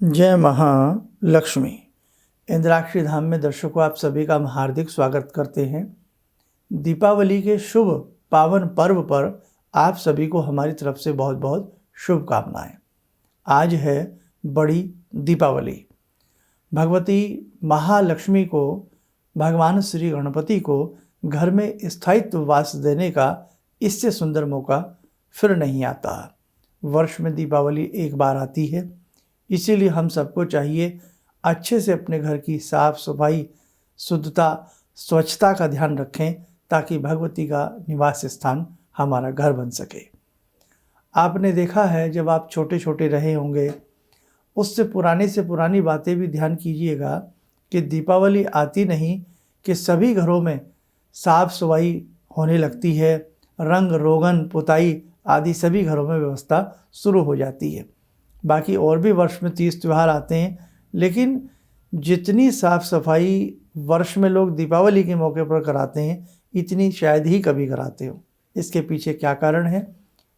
जय महालक्ष्मी। इंद्राक्षी धाम में दर्शकों, आप सभी का हम हार्दिक स्वागत करते हैं। दीपावली के शुभ पावन पर्व पर आप सभी को हमारी तरफ से बहुत बहुत शुभकामनाएं। आज है बड़ी दीपावली। भगवती महालक्ष्मी को, भगवान श्री गणपति को घर में स्थायित्व वास देने का इससे सुंदर मौका फिर नहीं आता। वर्ष में दीपावली एक बार आती है, इसीलिए हम सबको चाहिए अच्छे से अपने घर की साफ सफाई, शुद्धता, स्वच्छता का ध्यान रखें ताकि भगवती का निवास स्थान हमारा घर बन सके। आपने देखा है, जब आप छोटे छोटे रहे होंगे, उससे पुरानी बातें भी ध्यान कीजिएगा कि दीपावली आती नहीं कि सभी घरों में साफ सफाई होने लगती है, रंग रोगन पुताई आदि सभी घरों में व्यवस्था शुरू हो जाती है। बाकी और भी वर्ष में 30 त्यौहार आते हैं, लेकिन जितनी साफ सफाई वर्ष में लोग दीपावली के मौके पर कराते हैं, इतनी शायद ही कभी कराते हो। इसके पीछे क्या कारण है?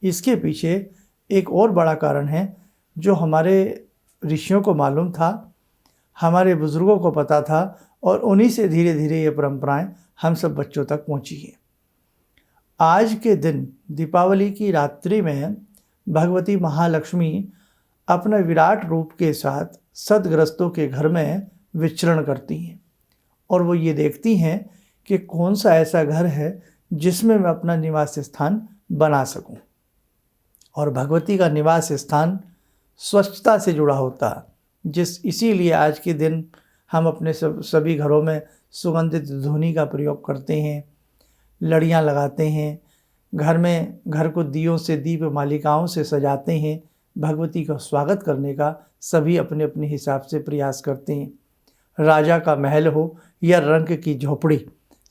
इसके पीछे एक और बड़ा कारण है जो हमारे ऋषियों को मालूम था, हमारे बुजुर्गों को पता था, और उन्हीं से धीरे धीरे ये परंपराएं हम सब बच्चों तक पहुंची हैं। आज के दिन दीपावली की रात्रि में भगवती महालक्ष्मी अपने विराट रूप के साथ सद्ग्रस्तों के घर में विचरण करती हैं, और वो ये देखती हैं कि कौन सा ऐसा घर है जिसमें मैं अपना निवास स्थान बना सकूं। और भगवती का निवास स्थान स्वच्छता से जुड़ा होता है, इसीलिए आज के दिन हम अपने सभी घरों में सुगंधित धूनी का प्रयोग करते हैं, लड़ियाँ लगाते हैं, घर को दियों से, दीप मालिकाओं से सजाते हैं। भगवती का स्वागत करने का सभी अपने अपने हिसाब से प्रयास करते हैं। राजा का महल हो या रंक की झोपड़ी,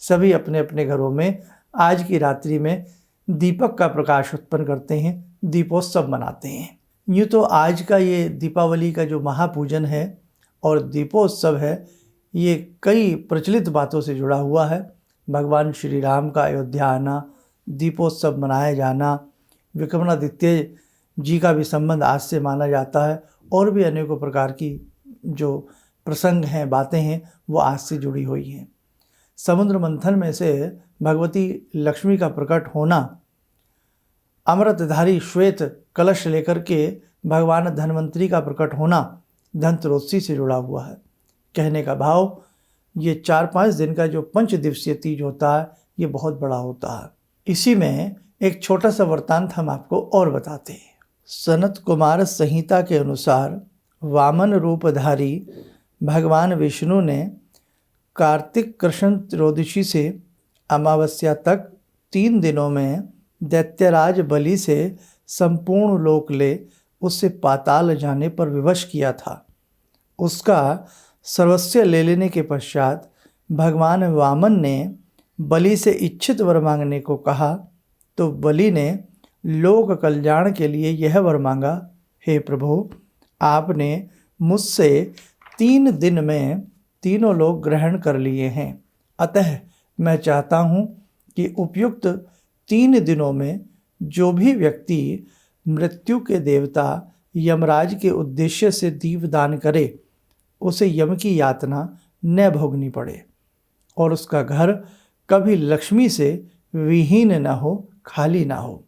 सभी अपने अपने घरों में आज की रात्रि में दीपक का प्रकाश उत्पन्न करते हैं, दीपोत्सव मनाते हैं। यूँ तो आज का ये दीपावली का जो महापूजन है और दीपोत्सव है, ये कई प्रचलित बातों से जुड़ा हुआ है। भगवान श्री राम का अयोध्या आना, दीपोत्सव मनाया जाना, विक्रमादित्य जी का भी संबंध आज से माना जाता है, और भी अनेकों प्रकार की जो प्रसंग हैं, बातें हैं, वो आज से जुड़ी हुई हैं। समुद्र मंथन में से भगवती लक्ष्मी का प्रकट होना, अमृतधारी श्वेत कलश लेकर के भगवान धन्वंतरी का प्रकट होना धनतेरस से जुड़ा हुआ है। कहने का भाव, ये 4-5 दिन का जो 5 दिवसीय तीज होता है, ये बहुत बड़ा होता है। इसी में एक छोटा सा वृत्तांत हम आपको और बताते हैं। सनत कुमार संहिता के अनुसार वामन रूपधारी भगवान विष्णु ने कार्तिक कृष्ण त्रयोदशी से अमावस्या तक 3 दिनों में दैत्यराज बलि से संपूर्ण लोक ले उससे पाताल जाने पर विवश किया था। उसका सर्वस्व ले लेने के पश्चात भगवान वामन ने बलि से इच्छित वर मांगने को कहा, तो बलि ने लोक कल्याण के लिए यह वर मांगा, हे प्रभु, आपने मुझसे 3 दिन में तीनों लोग ग्रहण कर लिए हैं, अतः मैं चाहता हूँ कि उपयुक्त 3 दिनों में जो भी व्यक्ति मृत्यु के देवता यमराज के उद्देश्य से दीपदान करे, उसे यम की यातना न भोगनी पड़े और उसका घर कभी लक्ष्मी से विहीन न हो, खाली ना हो।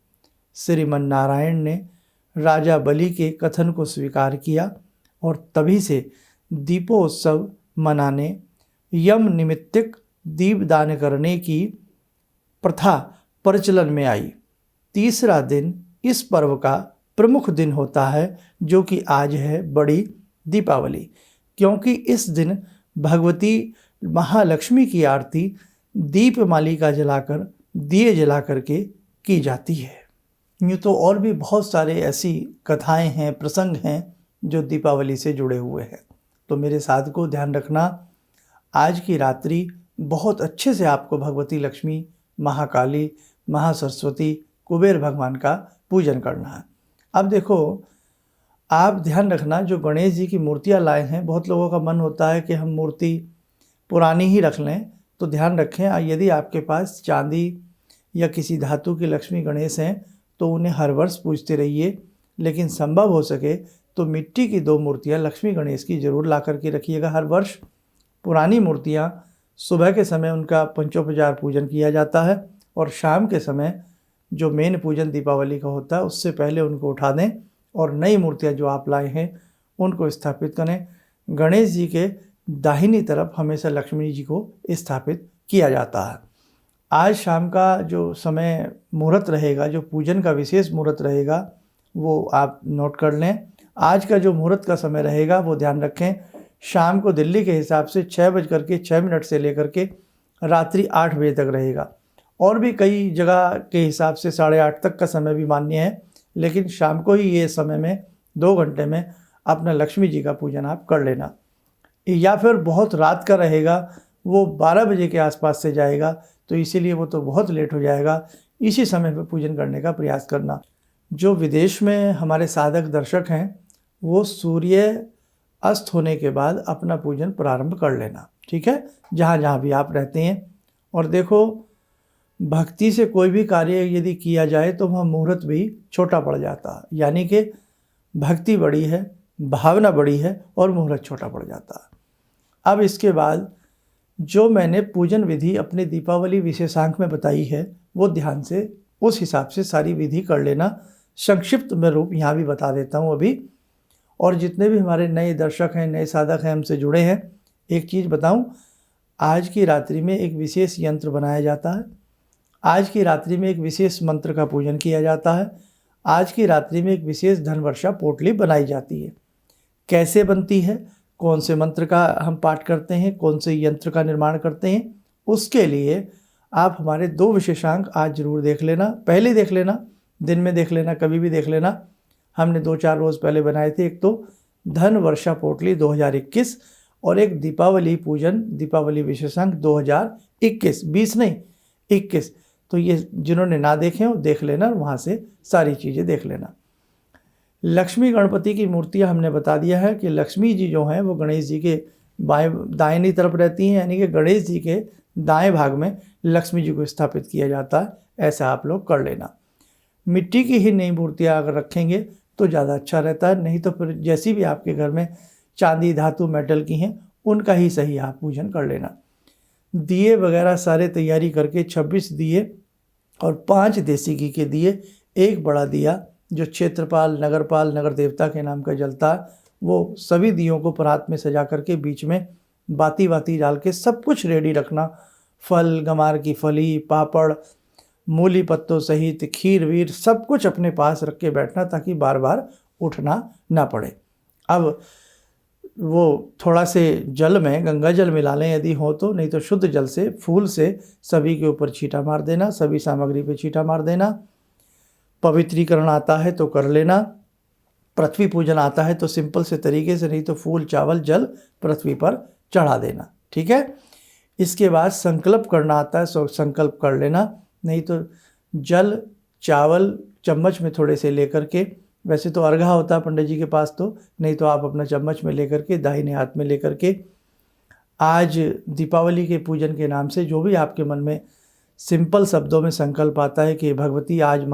श्रीमन नारायण ने राजा बलि के कथन को स्वीकार किया और तभी से दीपोत्सव मनाने, यम निमित्तिक दीपदान करने की प्रथा प्रचलन में आई। तीसरा दिन इस पर्व का प्रमुख दिन होता है, जो कि आज है बड़ी दीपावली, क्योंकि इस दिन भगवती महालक्ष्मी की आरती दीप मालिका जलाकर, दिए जला करके की जाती है। यूँ तो और भी बहुत सारे ऐसी कथाएं हैं, प्रसंग हैं जो दीपावली से जुड़े हुए हैं। तो मेरे साथ को ध्यान रखना, आज की रात्रि बहुत अच्छे से आपको भगवती लक्ष्मी, महाकाली, महासरस्वती, कुबेर भगवान का पूजन करना है। अब देखो, आप ध्यान रखना, जो गणेश जी की मूर्तियाँ लाए हैं, बहुत लोगों का मन होता है कि हम मूर्ति पुरानी ही रख लें। तो ध्यान रखें, यदि आपके पास चांदी या किसी धातु के लक्ष्मी गणेश हैं तो उन्हें हर वर्ष पूजते रहिए, लेकिन संभव हो सके तो मिट्टी की 2 मूर्तियाँ लक्ष्मी गणेश की जरूर ला करके रखिएगा हर वर्ष। पुरानी मूर्तियाँ सुबह के समय उनका पंचोपचार पूजन किया जाता है और शाम के समय जो मेन पूजन दीपावली का होता है उससे पहले उनको उठा दें और नई मूर्तियाँ जो आप लाए हैं उनको स्थापित करें। गणेश जी के दाहिनी तरफ हमेशा लक्ष्मी जी को स्थापित किया जाता है। आज शाम का जो समय मुहूर्त रहेगा, जो पूजन का विशेष मुहूर्त रहेगा, वो आप नोट कर लें। आज का जो मुहूर्त का समय रहेगा वो ध्यान रखें, शाम को दिल्ली के हिसाब से 6:06 से लेकर के रात्रि 8 बजे तक रहेगा। और भी कई जगह के हिसाब से 8:30 तक का समय भी मान्य है, लेकिन शाम को ही ये समय में 2 घंटे में अपना लक्ष्मी जी का पूजन आप कर लेना। या फिर बहुत रात का रहेगा, वो 12 बजे के आसपास से जाएगा, तो इसीलिए वो तो बहुत लेट हो जाएगा। इसी समय पर पूजन करने का प्रयास करना। जो विदेश में हमारे साधक दर्शक हैं वो सूर्य अस्त होने के बाद अपना पूजन प्रारंभ कर लेना, ठीक है, जहाँ जहाँ भी आप रहते हैं। और देखो, भक्ति से कोई भी कार्य यदि किया जाए तो वह मुहूर्त भी छोटा पड़ जाता है, यानी कि भक्ति बड़ी है, भावना बड़ी है और मुहूर्त छोटा पड़ जाता है। अब इसके बाद जो मैंने पूजन विधि अपने दीपावली विशेषांक में बताई है वो ध्यान से उस हिसाब से सारी विधि कर लेना। संक्षिप्त में रूप यहाँ भी बता देता हूँ अभी। और जितने भी हमारे नए दर्शक हैं, नए साधक हैं, हमसे जुड़े हैं, एक चीज़ बताऊँ, आज की रात्रि में एक विशेष यंत्र बनाया जाता है। आज की रात्रि में एक विशेष मंत्र का पूजन किया जाता है। आज की रात्रि में एक विशेष धन वर्षा पोटली बनाई जाती है। कैसे बनती है, कौन से मंत्र का हम पाठ करते हैं, कौन से यंत्र का निर्माण करते हैं, उसके लिए आप हमारे 2 विशेषांक आज जरूर देख लेना। पहले देख लेना, दिन में देख लेना, कभी भी देख लेना। हमने 2-4 रोज़ पहले बनाए थे। एक तो धन वर्षा पोटली 2021 और एक दीपावली पूजन दीपावली विशेषांक 2021, 20 नहीं 21। तो ये जिन्होंने ना देखे हो देख लेना, वहाँ से सारी चीज़ें देख लेना। लक्ष्मी गणपति की मूर्तियाँ हमने बता दिया है कि लक्ष्मी जी जो हैं वो गणेश जी के दाहिनी तरफ रहती हैं, यानी कि गणेश जी के दाएं भाग में लक्ष्मी जी को स्थापित किया जाता है। ऐसा आप लोग कर लेना। मिट्टी की ही नई मूर्तियाँ अगर रखेंगे तो ज़्यादा अच्छा रहता है, नहीं तो फिर जैसी भी आपके घर में चांदी, धातु, मेटल की हैं उनका ही सही आप पूजन कर लेना। दिए वगैरह सारे तैयारी करके 26 दिए और 5 देसी घी के दिए, एक बड़ा दिया जो क्षेत्रपाल, नगरपाल, नगर देवता के नाम का जलता है, वो सभी दियों को परात में सजा करके बीच में बाती डाल के सब कुछ रेडी रखना। फल, गमार की फली, पापड़, मूली पत्तों सहित खीर वीर सब कुछ अपने पास रख के बैठना ताकि बार बार उठना ना पड़े। अब वो थोड़ा से जल में गंगा जल मिला लें यदि हो तो, नहीं तो शुद्ध जल से फूल से सभी के ऊपर छींटा मार देना, सभी सामग्री पे छींटा मार देना। पवित्रीकरण आता है तो कर लेना। पृथ्वी पूजन आता है तो सिंपल से तरीके से, नहीं तो फूल, चावल, जल पृथ्वी पर चढ़ा देना, ठीक है। इसके बाद संकल्प करना आता है तो संकल्प कर लेना, नहीं तो जल, चावल चम्मच में थोड़े से लेकर के, वैसे तो अर्घा होता है पंडित जी के पास तो, नहीं तो आप अपना चम्मच में लेकर के दाहिने हाथ में लेकर के आज दीपावली के पूजन के नाम से जो भी आपके मन में सिंपल शब्दों में संकल्प आता है कि भगवती आज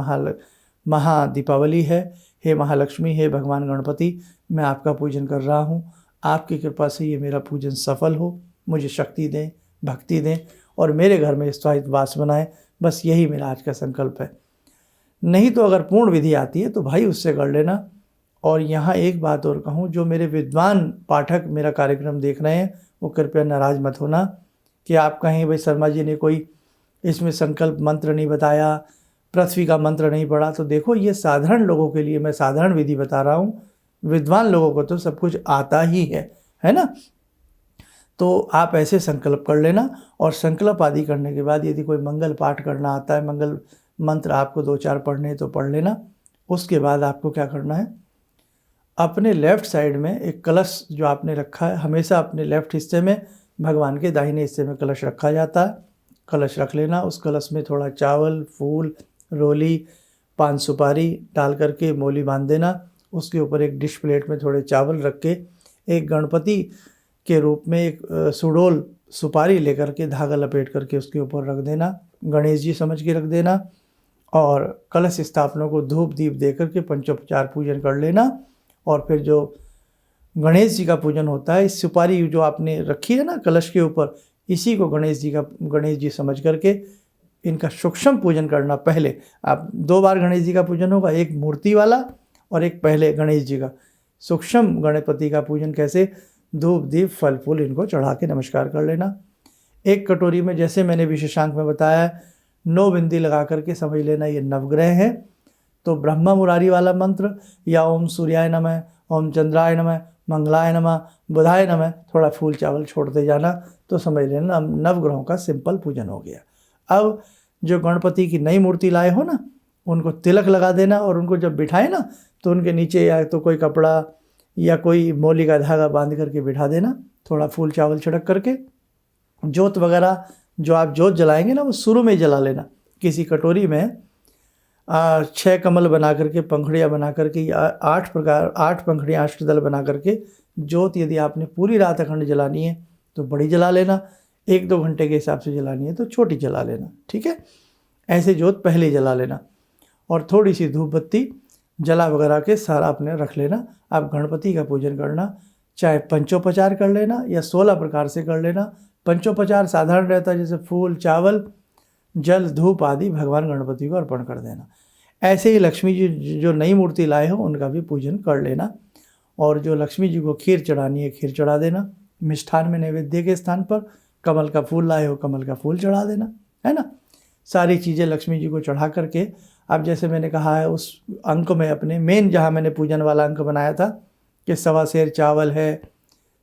महा दीपावली है, हे महालक्ष्मी, हे भगवान गणपति, मैं आपका पूजन कर रहा हूँ, आपकी कृपा से ये मेरा पूजन सफल हो, मुझे शक्ति दें, भक्ति दें और मेरे घर में स्थायित्व वास बनाएं। बस यही मेरा आज का संकल्प है। नहीं तो अगर पूर्ण विधि आती है तो भाई उससे कर लेना। और यहाँ एक बात और कहूँ, जो मेरे विद्वान पाठक मेरा कार्यक्रम देख रहे हैं वो कृपया नाराज़ मत होना कि आप कहें भाई शर्मा जी ने कोई इसमें संकल्प मंत्र नहीं बताया, पृथ्वी का मंत्र नहीं पढ़ा। तो देखो, ये साधारण लोगों के लिए मैं साधारण विधि बता रहा हूँ, विद्वान लोगों को तो सब कुछ आता ही है ना। तो आप ऐसे संकल्प कर लेना और संकल्प आदि करने के बाद यदि कोई मंगल पाठ करना आता है, मंगल मंत्र आपको 2-4 पढ़ने तो पढ़ लेना। उसके बाद आपको क्या करना है, अपने लेफ़्ट साइड में एक कलश जो आपने रखा है, हमेशा अपने लेफ़्ट हिस्से में, भगवान के दाहिने हिस्से में कलश रखा जाता है, कलश रख लेना। उस कलश में थोड़ा चावल, फूल, रोली, पान सुपारी डाल करके मोली बांध देना। उसके ऊपर एक डिश प्लेट में थोड़े चावल रख के एक गणपति के रूप में एक सुडोल सुपारी लेकर के धागा लपेट करके उसके ऊपर रख देना, गणेश जी समझ के रख देना। और कलश स्थापना को धूप दीप दे करके पंचोपचार पूजन कर लेना और फिर जो गणेश जी का पूजन होता है, इस सुपारी जो आपने रखी है ना कलश के ऊपर, इसी को गणेश जी समझ करके इनका सूक्ष्म पूजन करना। पहले आप 2 बार गणेश जी का पूजन होगा, एक मूर्ति वाला और एक पहले गणेश जी का। सूक्ष्म गणपति का पूजन कैसे? धूप दीप फल फूल इनको चढ़ा के नमस्कार कर लेना। एक कटोरी में जैसे मैंने विशेषांक में बताया 9 बिंदी लगा करके समझ लेना ये नवग्रह हैं। तो ब्रह्मा मुरारी वाला मंत्र या ओम सूर्याय नमः, ओम चंद्राय नमः, मंगलाय नमः, बुधाय नमः, थोड़ा फूल चावल छोड़ते जाना, तो समझ लेना नवग्रहों का सिंपल पूजन हो गया। अब जो गणपति की नई मूर्ति लाए हो ना, उनको तिलक लगा देना और उनको जब बिठाए ना तो उनके नीचे या तो कोई कपड़ा या कोई मोली का धागा बांध करके बिठा देना, थोड़ा फूल चावल छिड़क करके। जोत वगैरह जो आप जोत जलाएंगे ना वो शुरू में जला लेना। किसी कटोरी में 6 कमल बना करके, पंखुड़ियाँ बना करके, या 8 पंखुड़ियाँ अष्टदल बना करके जोत यदि आपने पूरी रात अखंड जलानी है तो बड़ी जला लेना, 1-2 घंटे के हिसाब से जलानी है तो छोटी जला लेना, ठीक है। ऐसे जोत पहले जला लेना और थोड़ी सी धूप बत्ती जला वगैरह के सारा अपने रख लेना। आप गणपति का पूजन करना, चाहे पंचोपचार कर लेना या 16 प्रकार से कर लेना। पंचोपचार साधारण रहता है, जैसे फूल चावल जल धूप आदि भगवान गणपति को अर्पण कर देना। ऐसे ही लक्ष्मी जी जो नई मूर्ति लाए हो उनका भी पूजन कर लेना। और जो लक्ष्मी जी को खीर चढ़ानी है खीर चढ़ा देना। मिष्ठान में नैवेद्य के स्थान पर कमल का फूल लाए हो कमल का फूल चढ़ा देना, है ना। सारी चीज़ें लक्ष्मी जी को चढ़ा करके, अब जैसे मैंने कहा है उस अंक में अपने मेन जहाँ मैंने पूजन वाला अंक बनाया था कि 1.25 सेर चावल है,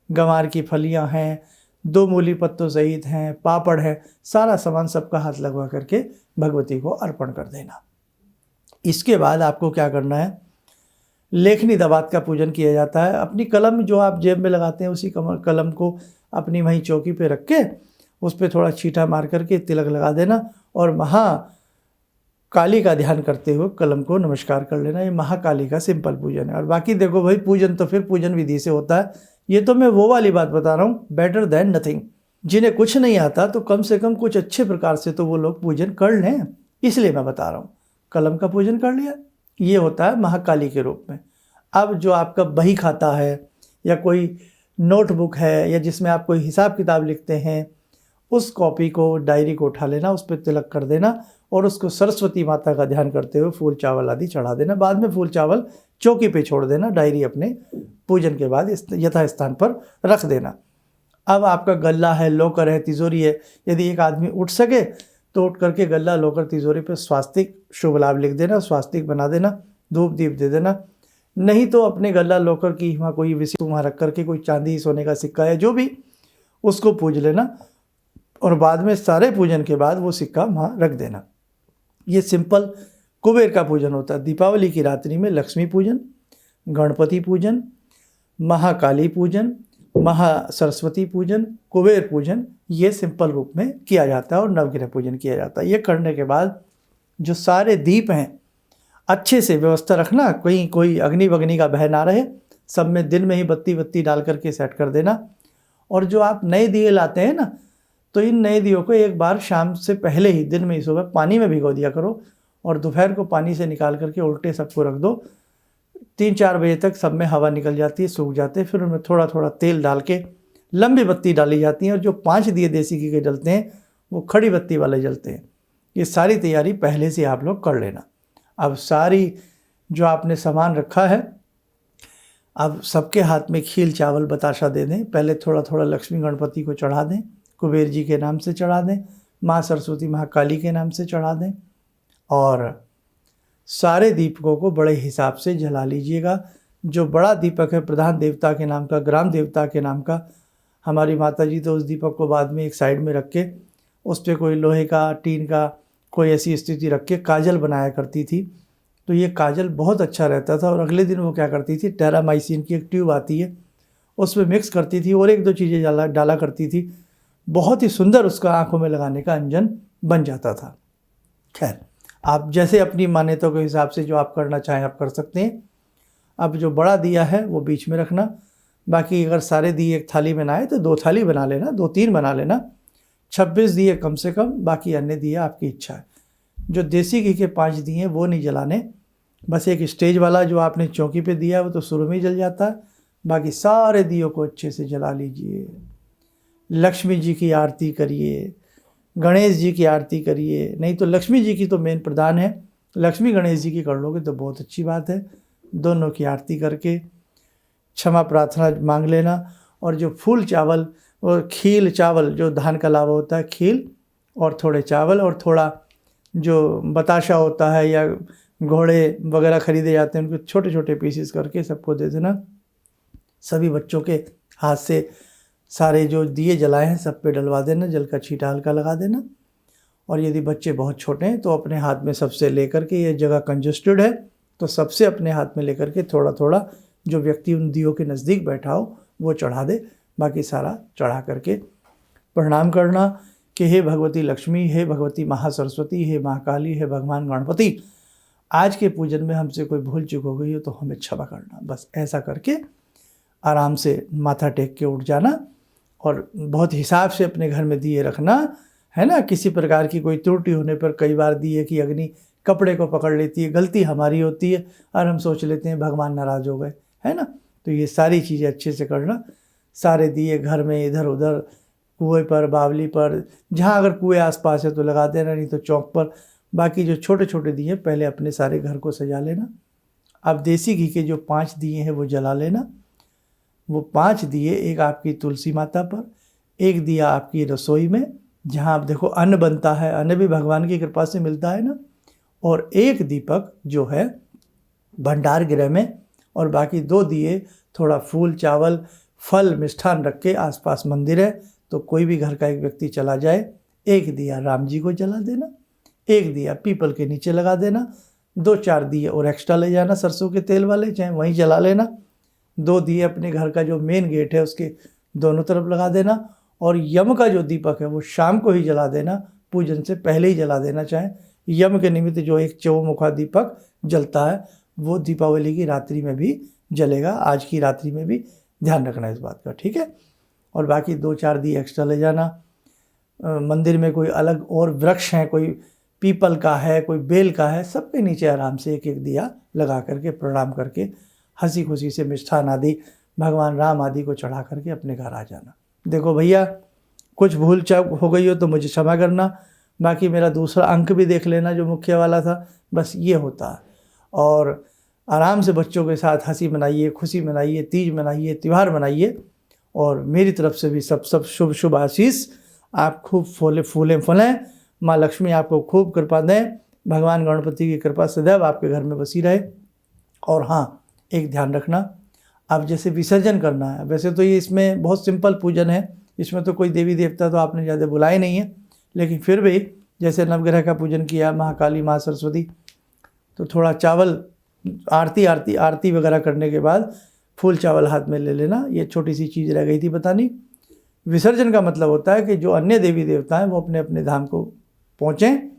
गंवार की फलियाँ हैं, 2 मूली पत्तों सहित हैं, पापड़ है, सारा सामान सबका हाथ लगवा करके भगवती को अर्पण कर देना। इसके बाद आपको क्या करना है, लेखनी दबात का पूजन किया जाता है। अपनी कलम जो आप जेब में लगाते हैं उसी कलम को अपनी वहीं चौकी पे रख के उस पर थोड़ा छींटा मार करके तिलक लगा देना और महाकाली का ध्यान करते हुए कलम को नमस्कार कर लेना। ये महाकाली का सिंपल पूजन है। और बाकी देखो भाई, पूजन तो फिर पूजन विधि से होता है। ये तो मैं वो वाली बात बता रहा हूँ, बेटर देन नथिंग। जिन्हें कुछ नहीं आता तो कम से कम कुछ अच्छे प्रकार से तो वो लोग पूजन कर लें, इसलिए मैं बता रहा हूँ। कलम का पूजन कर लिया, ये होता है महाकाली के रूप में। अब जो आपका बही खाता है या कोई नोटबुक है या जिसमें आप कोई हिसाब किताब लिखते हैं, उस कॉपी को डायरी को उठा लेना, उस पर तिलक कर देना और उसको सरस्वती माता का ध्यान करते हुए फूल चावल आदि चढ़ा देना। बाद में फूल चावल चौकी पे छोड़ देना, डायरी अपने पूजन के बाद यथा स्थान पर रख देना। अब आपका गल्ला है, लॉकर है, तिजोरी है, यदि एक आदमी उठ सके तो उठ करके गल्ला लॉकर तिजोरी पे स्वास्तिक शुभ लाभ लिख देना, स्वास्तिक बना देना, धूप दीप दे देना। नहीं तो अपने गल्ला लॉकर की वहाँ कोई विषय वहाँ रख करके कोई चांदी सोने का सिक्का है जो भी, उसको पूज लेना और बाद में सारे पूजन के बाद वो सिक्का वहाँ रख देना। ये सिंपल कुबेर का पूजन होता है। दीपावली की रात्रि में लक्ष्मी पूजन, गणपति पूजन, महाकाली पूजन, महासरस्वती पूजन, कुबेर पूजन, ये सिंपल रूप में किया जाता है और नवग्रह पूजन किया जाता है। ये करने के बाद जो सारे दीप हैं अच्छे से व्यवस्था रखना, कहीं कोई अग्नि वग्नि का भय ना रहे, सब में दिन में ही बत्ती डाल करके सेट कर देना। और जो आप नए दिए लाते हैं ना, तो इन नए दियों को एक बार शाम से पहले ही दिन में ही सुबह पानी में भिगो दिया करो और दोपहर को पानी से निकाल करके उल्टे सबको रख दो। 3-4 बजे तक सब में हवा निकल जाती है, सूख जाते हैं। फिर उनमें थोड़ा थोड़ा तेल डाल के लंबी बत्ती डाली जाती है और जो 5 दिए देसी घी के जलते हैं वो खड़ी बत्ती वाले जलते हैं। ये सारी तैयारी पहले से आप लोग कर लेना। अब सारी जो आपने सामान रखा है, अब सबके हाथ में खील चावल बताशा दे दें। पहले थोड़ा थोड़ा लक्ष्मी गणपति को चढ़ा दें, कुबेर जी के नाम से चढ़ा दें, माँ सरस्वती महाकाली के नाम से चढ़ा दें और सारे दीपकों को बड़े हिसाब से जला लीजिएगा। जो बड़ा दीपक है प्रधान देवता के नाम का, ग्राम देवता के नाम का, हमारी माता जी तो उस दीपक को बाद में एक साइड में रख के उस पर कोई लोहे का, टीन का कोई ऐसी स्थिति रख के काजल बनाया करती थी। तो ये काजल बहुत अच्छा रहता था और अगले दिन वो क्या करती थी, टेरामाइसिन की एक ट्यूब आती है उसमें मिक्स करती थी और 1-2 चीज़ें डाला करती थी। बहुत ही सुंदर उसका आंखों में लगाने का अंजन बन जाता था। खैर, आप जैसे अपनी मान्यता के हिसाब से जो आप करना चाहें आप कर सकते हैं। अब जो बड़ा दिया है वो बीच में रखना, बाकी अगर सारे दिए एक थाली में ना आए तो 2 थाली बना लेना, 2-3 बना लेना। 26 दिए कम से कम, बाकी अन्य दिए आपकी इच्छा है। जो देसी घी के 5 दिए वो नहीं जलाने, बस एक स्टेज वाला जो आपने चौकी पे दिया है वो तो शुरू में ही जल जाता है, बाकी सारे दियों को अच्छे से जला लीजिए। लक्ष्मी जी की आरती करिए, गणेश जी की आरती करिए, नहीं तो लक्ष्मी जी की तो मेन प्रधान है, लक्ष्मी गणेश जी की कर लोगे तो बहुत अच्छी बात है। दोनों की आरती करके क्षमा प्रार्थना मांग लेना। और जो फूल चावल और खील चावल, जो धान का लावा होता है, खील और थोड़े चावल और थोड़ा जो बताशा होता है या घोड़े वगैरह खरीदे जाते हैं, उनको छोटे छोटे पीसेस करके सबको दे देना। सभी बच्चों के हाथ से सारे जो दिए जलाए हैं सब पे डलवा देना, जल का छींटा हल्का लगा देना। और यदि बच्चे बहुत छोटे हैं तो अपने हाथ में सबसे लेकर के, ये जगह कंजस्टेड है तो सबसे अपने हाथ में लेकर के थोड़ा थोड़ा जो व्यक्ति उन दियों के नज़दीक बैठा हो वो चढ़ा दे, बाकी सारा चढ़ा करके प्रणाम करना कि हे भगवती लक्ष्मी, हे भगवती महासरस्वती, हे महाकाली, हे भगवान गणपति, आज के पूजन में हमसे कोई भूल चूक हो गई हो तो हमें क्षमा करना। बस ऐसा करके आराम से माथा टेक के उठ जाना और बहुत हिसाब से अपने घर में दिए रखना, है ना। किसी प्रकार की कोई त्रुटि होने पर कई बार दिए की अग्नि कपड़े को पकड़ लेती है, गलती हमारी होती है और हम सोच लेते हैं भगवान नाराज़ हो गए, है ना। तो ये सारी चीज़ें अच्छे से करना। सारे दिए घर में इधर उधर, कुएं पर, बावली पर, जहाँ अगर कुएं आसपास है तो लगा देना, नहीं तो चौक पर। बाकी जो छोटे छोटे दिए पहले अपने सारे घर को सजा लेना। अब देसी घी के जो 5 दिए हैं वो जला लेना। वो 5 दिए, एक आपकी तुलसी माता पर, एक दिया आपकी रसोई में जहाँ आप देखो अन्न बनता है, अन्न भी भगवान की कृपा से मिलता है ना, और एक दीपक जो है भंडार गृह में, और बाकी 2 दिए थोड़ा फूल चावल फल मिष्ठान रख के, आसपास मंदिर है तो कोई भी घर का एक व्यक्ति चला जाए, एक दिया राम जी को जला देना, एक दिया पीपल के नीचे लगा देना, 2-4 दिए और एक्स्ट्रा ले जाना सरसों के तेल वाले, चाहे वहीं जला लेना। 2 दिए अपने घर का जो मेन गेट है उसके दोनों तरफ लगा देना। और यम का जो दीपक है वो शाम को ही जला देना, पूजन से पहले ही जला देना। चाहे यम के निमित्त जो एक चौमुखा दीपक जलता है वो दीपावली की रात्रि में भी जलेगा, आज की रात्रि में भी, ध्यान रखना इस बात का, ठीक है। और बाकी 2-4 दिए एक्स्ट्रा ले जाना। मंदिर में कोई अलग और वृक्ष हैं, कोई पीपल का है, कोई बेल का है, सबके नीचे आराम से एक एक दिया लगा करके प्रणाम करके हंसी खुशी से मिष्ठान आदि भगवान राम आदि को चढ़ा करके अपने घर आ जाना। देखो भैया, कुछ भूल चूक हो गई हो तो मुझे क्षमा करना, बाकी मेरा दूसरा अंक भी देख लेना जो मुख्य वाला था, बस ये होता है। और आराम से बच्चों के साथ हंसी मनाइए, खुशी मनाइए, तीज मनाइए, त्यौहार मनाइए। और मेरी तरफ से भी सब शुभ शुभ आशीष। आप खूब फूलें फलें, माँ लक्ष्मी आपको खूब कृपा दें, भगवान गणपति की कृपा सदैव आपके घर में बसी रहे। और हाँ, एक ध्यान रखना, अब जैसे विसर्जन करना है, वैसे तो ये इसमें बहुत सिंपल पूजन है, इसमें तो कोई देवी देवता तो आपने ज़्यादा बुलाए नहीं है, लेकिन फिर भी जैसे नवग्रह का पूजन किया, महाकाली माँ सरस्वती, तो थोड़ा चावल आरती वगैरह करने के बाद फूल चावल हाथ में ले लेना। ये छोटी सी चीज़ रह गई थी बतानी। विसर्जन का मतलब होता है कि जो अन्य देवी देवता हैं वो अपने अपने धाम को पहुँचें।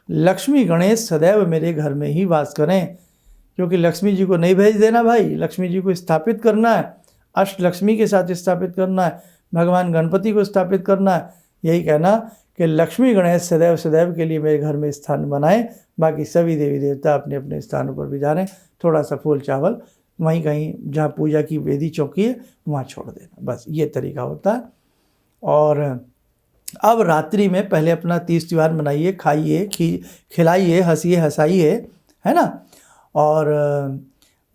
लक्ष्मी गणेश सदैव मेरे घर में ही वास करें, क्योंकि लक्ष्मी जी को नहीं भेज देना भाई, लक्ष्मी जी को स्थापित करना है, अष्ट लक्ष्मी के साथ स्थापित करना है, भगवान गणपति को स्थापित करना है। यही कहना कि लक्ष्मी गणेश सदैव सदैव के लिए मेरे घर में स्थान बनाएं, बाकी सभी देवी देवता अपने अपने स्थानों पर भी जाने। थोड़ा सा फूल चावल वहीं कहीं जहाँ पूजा की वेदी चौकी है वहाँ छोड़ देना, बस ये तरीका होता है। और अब रात्रि में पहले अपना तीज त्यौहार मनाइए, खाइए, खिलाइए, हंसिए हंसाइए, है ना। और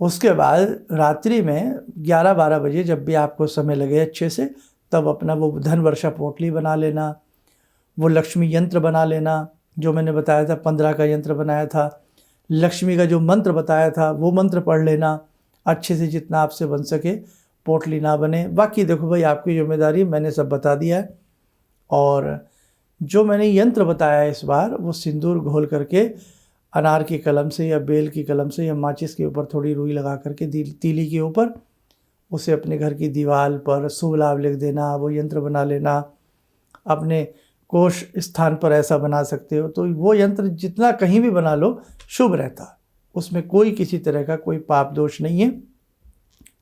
उसके बाद रात्रि में 11-12 बजे जब भी आपको समय लगे अच्छे से, तब अपना वो धन वर्षा पोटली बना लेना, वो लक्ष्मी यंत्र बना लेना जो मैंने बताया था, 15 का यंत्र बनाया था। लक्ष्मी का जो मंत्र बताया था वो मंत्र पढ़ लेना अच्छे से, जितना आपसे बन सके, पोटली ना बने। बाकी देखो भाई, आपकी जिम्मेदारी, मैंने सब बता दिया है। और जो मैंने यंत्र बताया है इस बार, वो सिंदूर घोल करके अनार की कलम से या बेल की कलम से या माचिस के ऊपर थोड़ी रुई लगा करके तीली के ऊपर उसे अपने घर की दीवार पर शुभ लाभ लिख देना, वो यंत्र बना लेना। अपने कोष स्थान पर ऐसा बना सकते हो, तो वो यंत्र जितना कहीं भी बना लो शुभ रहता है, उसमें कोई किसी तरह का कोई पाप दोष नहीं है।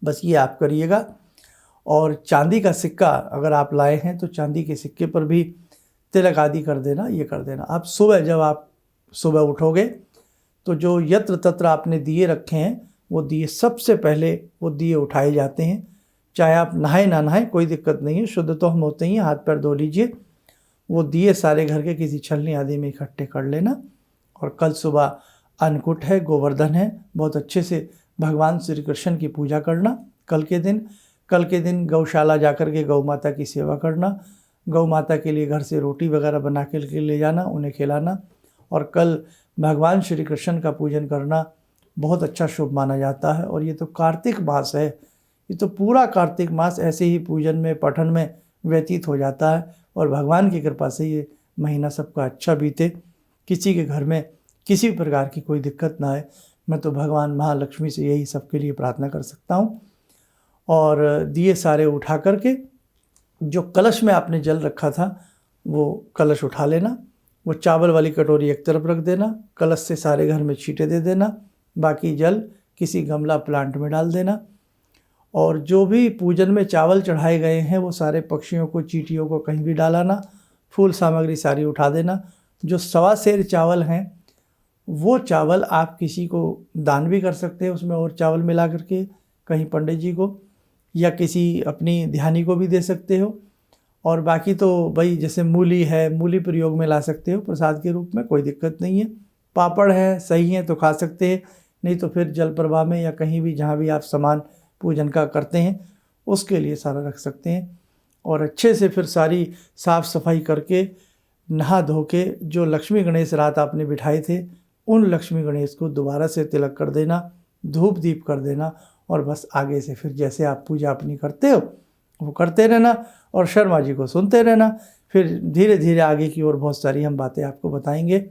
बस ये आप करिएगा। और चांदी का सिक्का अगर आप लाए हैं तो चांदी के सिक्के पर भी तिलक आदि कर देना, ये कर देना। आप सुबह जब आप सुबह उठोगे तो जो यत्र तत्र आपने दिए रखे हैं वो दिए सबसे पहले वो दिए उठाए जाते हैं। चाहे आप नहाए ना नहाए कोई दिक्कत नहीं है, शुद्ध तो हम होते ही हैं, हाथ पैर धो लीजिए। वो दिए सारे घर के किसी छलनी आदि में इकट्ठे कर लेना। और कल सुबह अन्नकूट है, गोवर्धन है, बहुत अच्छे से भगवान श्री कृष्ण की पूजा करना। कल के दिन गौशाला जाकर के गौ माता की सेवा करना, गौ माता के लिए घर से रोटी वगैरह बना के ले जाना, उन्हें खिलाना। और कल भगवान श्री कृष्ण का पूजन करना बहुत अच्छा शुभ माना जाता है। और ये तो कार्तिक मास है, ये तो पूरा कार्तिक मास ऐसे ही पूजन में पठन में व्यतीत हो जाता है। और भगवान की कृपा से ये महीना सबका अच्छा बीते, किसी के घर में किसी प्रकार की कोई दिक्कत ना आए। मैं तो भगवान महालक्ष्मी से यही सबके लिए प्रार्थना कर सकता हूँ। और दिए सारे उठा करके जो कलश में आपने जल रखा था वो कलश उठा लेना। वो चावल वाली कटोरी एक तरफ रख देना, कलश से सारे घर में छींटे दे देना, बाकी जल किसी गमला प्लांट में डाल देना। और जो भी पूजन में चावल चढ़ाए गए हैं वो सारे पक्षियों को, चींटियों को कहीं भी डालाना। फूल सामग्री सारी उठा देना। जो 1.25 सेर चावल हैं वो चावल आप किसी को दान भी कर सकते हैं, उसमें और चावल मिला करके, कहीं पंडित जी को या किसी अपनी ध्यानी को भी दे सकते हो। और बाकी तो भाई जैसे मूली है, मूली प्रयोग में ला सकते हो प्रसाद के रूप में, कोई दिक्कत नहीं है। पापड़ है, सही है तो खा सकते हैं, नहीं तो फिर जल प्रवाह में या कहीं भी जहाँ भी आप सामान पूजन का करते हैं उसके लिए सारा रख सकते हैं। और अच्छे से फिर सारी साफ़ सफाई करके नहा धो के जो लक्ष्मी गणेश रात आपने बिठाए थे उन लक्ष्मी गणेश को दोबारा से तिलक कर देना, धूप दीप कर देना। और बस आगे से फिर जैसे आप पूजा अपनी करते हो वो करते रहना और शर्मा जी को सुनते रहना। फिर धीरे धीरे आगे की और बहुत सारी हम बातें आपको बताएंगे।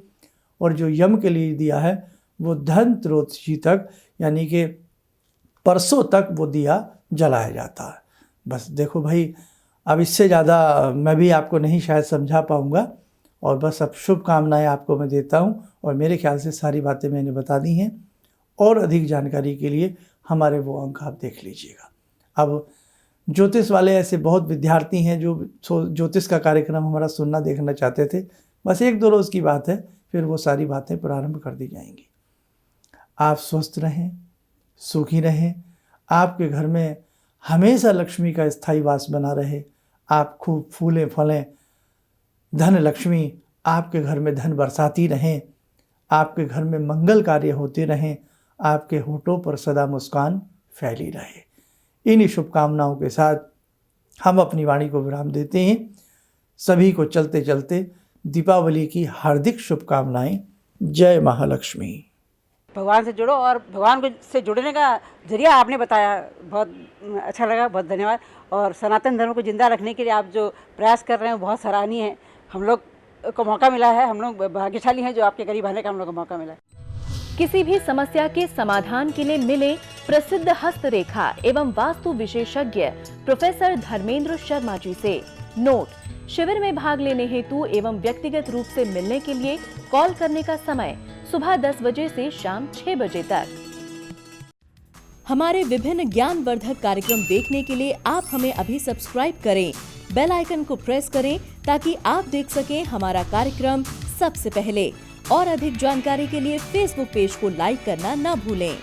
और जो यम के लिए दिया है वो धनत्रयोदशी तक यानी कि परसों तक वो दिया जलाया जाता है। बस देखो भाई, अब इससे ज़्यादा मैं भी आपको नहीं शायद समझा पाऊँगा। और बस अब शुभकामनाएं आपको मैं देता हूँ और मेरे ख्याल से सारी बातें मैंने बता दी हैं। और अधिक जानकारी के लिए हमारे वो अंक आप देख लीजिएगा। अब ज्योतिष वाले ऐसे बहुत विद्यार्थी हैं जो ज्योतिष का कार्यक्रम हमारा सुनना देखना चाहते थे। बस 1-2 रोज़ की बात है, फिर वो सारी बातें प्रारंभ कर दी जाएंगी। आप स्वस्थ रहें, सुखी रहें, आपके घर में हमेशा लक्ष्मी का स्थायी वास बना रहे, आप खूब फूलें फलें, धन लक्ष्मी आपके घर में धन बरसाती रहें, आपके घर में मंगल कार्य होते रहें, आपके होठों पर सदा मुस्कान फैली रहे। इन्हीं शुभकामनाओं के साथ हम अपनी वाणी को विराम देते हैं। सभी को चलते चलते दीपावली की हार्दिक शुभकामनाएं। जय महालक्ष्मी। भगवान से जुड़ो और भगवान को से जुड़ने का जरिया आपने बताया, बहुत अच्छा लगा, बहुत धन्यवाद। और सनातन धर्म को जिंदा रखने के लिए आप जो प्रयास कर रहे हैं वो बहुत सराहनीय है। हम लोग को मौका मिला है, हम लोग भाग्यशाली हैं जो आपके करीब आने का हम लोग को मौका मिला है। किसी भी समस्या के समाधान के लिए मिले प्रसिद्ध हस्तरेखा एवं वास्तु विशेषज्ञ प्रोफेसर धर्मेंद्र शर्मा जी से। नोट: शिविर में भाग लेने हेतु एवं व्यक्तिगत रूप से मिलने के लिए कॉल करने का समय सुबह 10 बजे से शाम 6 बजे तक। हमारे विभिन्न ज्ञानवर्धक कार्यक्रम देखने के लिए आप हमें अभी सब्सक्राइब करें, बेल आइकन को प्रेस करें ताकि आप देख सकें हमारा कार्यक्रम सबसे पहले। और अधिक जानकारी के लिए फेसबुक पेज को लाइक करना न भूलें।